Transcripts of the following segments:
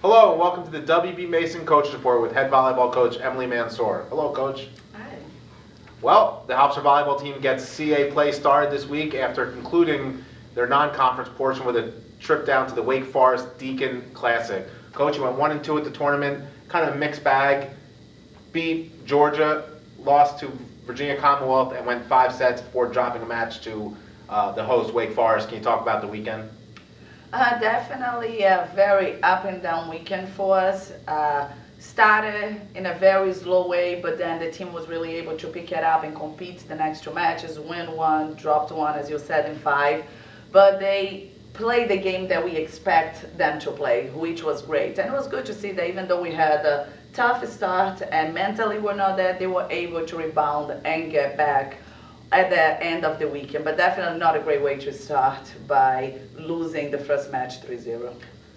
Hello, and welcome to the WB Mason Coach Report with head volleyball coach Emily Mansur. Hello, coach. Hi. Well, the Hofstra Volleyball team gets CA play started this week after concluding their non-conference portion with a trip down to the Wake Forest Deacon Classic. Coach, you went 1-2 at the tournament, kind of a mixed bag. Beat Georgia, lost to Virginia Commonwealth, and went 5 sets before dropping a match to the host Wake Forest. Can you talk about the weekend? Definitely a very up and down weekend for us. Started in a very slow way, but then the team was really able to pick it up and compete the next two matches, win one, dropped one, as you said, in 5. But they played the game that we expect them to play, which was great. And it was good to see that even though we had a tough start and mentally we're not there, they were able to rebound and get back at the end of the weekend, but definitely not a great way to start by losing the first match 3-0.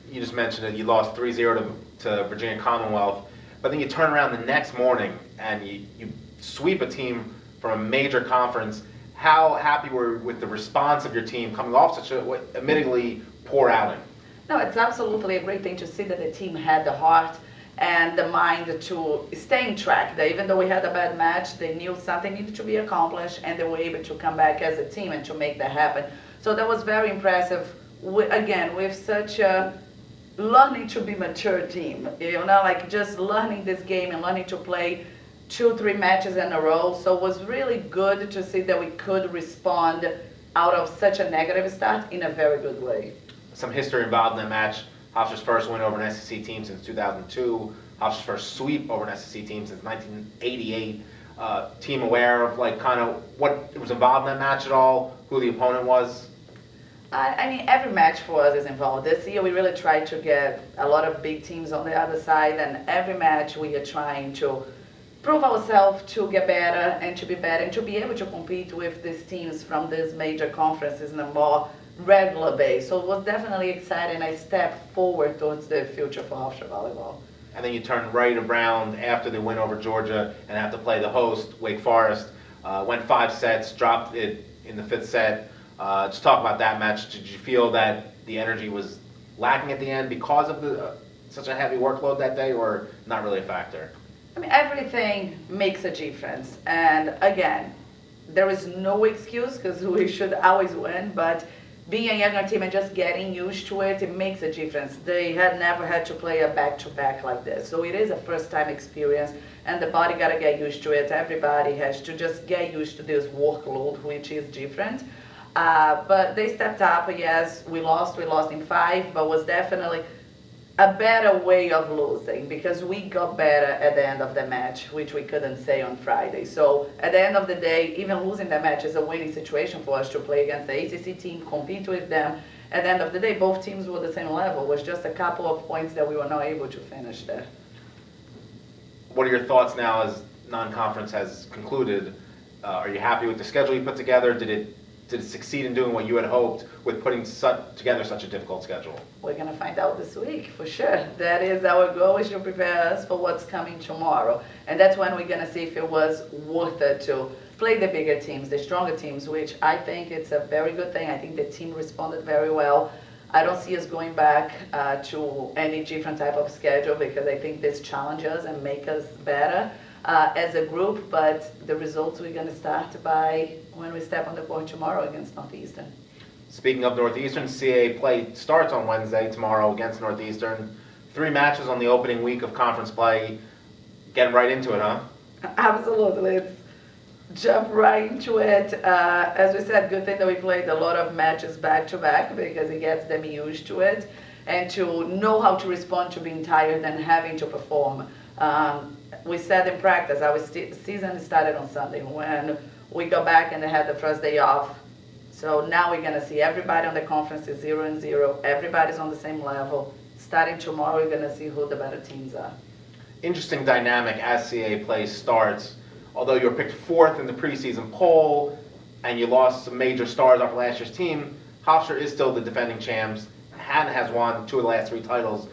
You just mentioned it. You lost 3-0 to Virginia Commonwealth, but then you turn around the next morning and you sweep a team from a major conference. How happy were you with the response of your team coming off such a admittedly poor outing? No, it's absolutely a great thing to see that the team had the heart and the mind to stay in track. That even though we had a bad match, they knew something needed to be accomplished, and they were able to come back as a team and to make that happen. So that was very impressive. Again, with such a learning to be mature team, like just learning this game and learning to play 2-3 matches in a row. So it was really good to see that we could respond out of such a negative start in a very good way. Some history involved in that match. Hofstra's first win over an SEC team since 2002. Hofstra's first sweep over an SEC team since 1988. Team aware of kind of what was involved in that match at all? Who the opponent was? I mean, every match for us is involved. This year we really tried to get a lot of big teams on the other side, and every match we are trying to prove ourselves to get better and to be better and to be able to compete with these teams from these major conferences in a more regular base. So it was definitely exciting. I stepped forward towards the future for Hofstra Volleyball. And then you turn right around after the win over Georgia and have to play the host, Wake Forest. Went 5 sets, dropped it in the 5th set. Just talk about that match. Did you feel that the energy was lacking at the end because of such a heavy workload that day, or not really a factor? I mean, everything makes a difference. And again, there is no excuse because we should always win, but being a younger team and just getting used to it, it makes a difference. They had never had to play a back-to-back like this. So it is a first-time experience, and the body got to get used to it. Everybody has to just get used to this workload, which is different. But they stepped up. Yes, we lost in 5, but was definitely a better way of losing because we got better at the end of the match, which we couldn't say on Friday. So at the end of the day, even losing the match is a winning situation for us to play against the ACC team, compete with them. At the end of the day, both teams were the same level. It was just a couple of points that we were not able to finish there. What are your thoughts now as non-conference has concluded? Are you happy with the schedule you put together? Did it succeed in doing what you had hoped with putting together such a difficult schedule? We're going to find out this week, for sure. That is our goal, is to prepare us for what's coming tomorrow. And that's when we're going to see if it was worth it to play the bigger teams, the stronger teams, which I think it's a very good thing. I think the team responded very well. I don't see us going back to any different type of schedule because I think this challenges us and make us better as a group, but the results we're going to start by when we step on the court tomorrow against Northeastern. Speaking of Northeastern, CAA play starts on Wednesday, tomorrow, against Northeastern. 3 matches on the opening week of conference play. Getting right into it, huh? Absolutely. Let's jump right into it. As we said, good thing that we played a lot of matches back-to-back because it gets them used to it and to know how to respond to being tired and having to perform. We said in practice, our season started on Sunday when we got back and they had the first day off. So now we're going to see everybody on the conference is 0-0. Everybody's on the same level. Starting tomorrow, we're going to see who the better teams are. Interesting dynamic as CAA play starts. Although you were picked 4th in the preseason poll and you lost some major stars off last year's team, Hofstra is still the defending champs. Hannah has won 2 of the last 3 titles.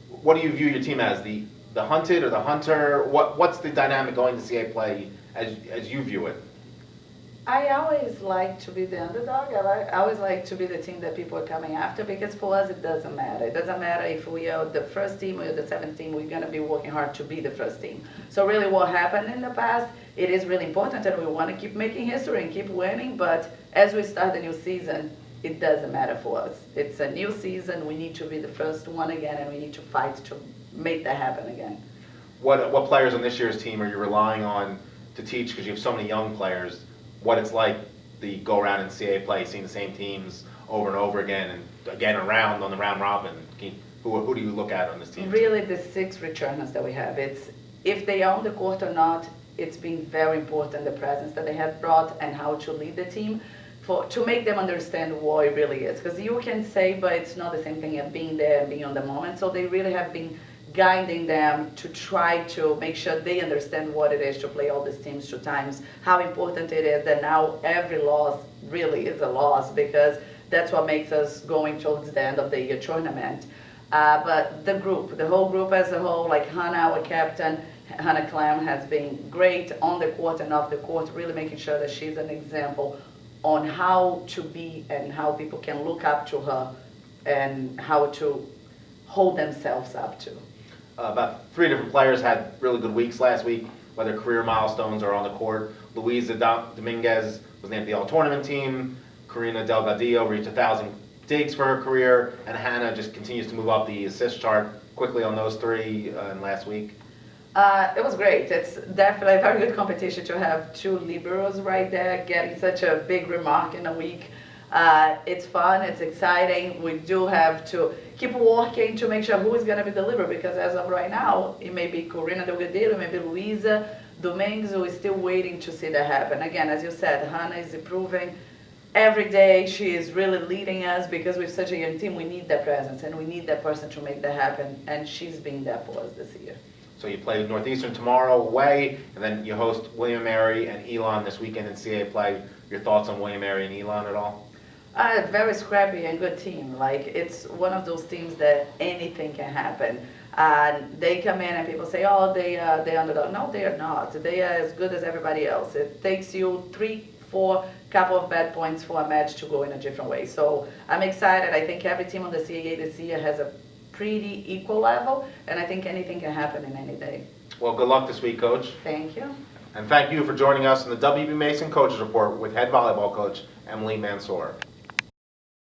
What do you view your team as? The hunted or the hunter? What's the dynamic going to CAA play as you view it? I always like to be the underdog. I always like to be the team that people are coming after because for us it doesn't matter. It doesn't matter if we are the first team or the seventh team, we're going to be working hard to be the first team. So really what happened in the past, it is really important and we want to keep making history and keep winning, but as we start the new season, it doesn't matter for us. It's a new season, we need to be the first one again and we need to fight to make that happen again. What players on this year's team are you relying on to teach, because you have so many young players, what it's like the go around in CAA play, seeing the same teams over and over again and again around on the round robin? Who do you look at on this team? Really the 6 returners that we have. It's if they are on the court or not, it's been very important the presence that they have brought and how to lead the team to make them understand what it really is. Because you can say, but it's not the same thing as being there and being on the moment. So they really have been guiding them to try to make sure they understand what it is to play all these teams 2 times, how important it is that now every loss really is a loss because that's what makes us going towards the end of the year tournament. But the group, the whole group as a whole, like Hannah, our captain, Hannah Clem has been great on the court and off the court, really making sure that she's an example on how to be and how people can look up to her and how to hold themselves up to. About 3 different players had really good weeks last week, whether career milestones or on the court. Luisa Dominguez was named the All-Tournament team. Karina Delgadillo reached 1,000 digs for her career, and Hannah just continues to move up the assist chart quickly on those 3 in last week. It was great. It's definitely a very good competition to have 2 liberos right there getting such a big remark in a week. It's fun, it's exciting. We do have to keep working to make sure who is going to be delivered because as of right now, it may be Corina Delgadillo, it may be Luisa Dominguez, who is still waiting to see that happen. Again, as you said, Hannah is improving. Every day she is really leading us because with such a young team, we need that presence and we need that person to make that happen. And she's been there for us this year. So you play Northeastern tomorrow away, and then you host William Mary and Elon this weekend in CAA play. Your thoughts on William Mary and Elon at all? Very scrappy and good team. Like it's one of those teams that anything can happen. They come in and people say, "Oh, they're underdog." No, they are not. They are as good as everybody else. It takes you 3, 4 couple of bad points for a match to go in a different way. So I'm excited. I think every team on the CAA this year has a pretty equal level, and I think anything can happen in any day. Well, good luck this week, Coach. Thank you. And thank you for joining us in the WB Mason Coaches Report with head volleyball coach Emily Mansur.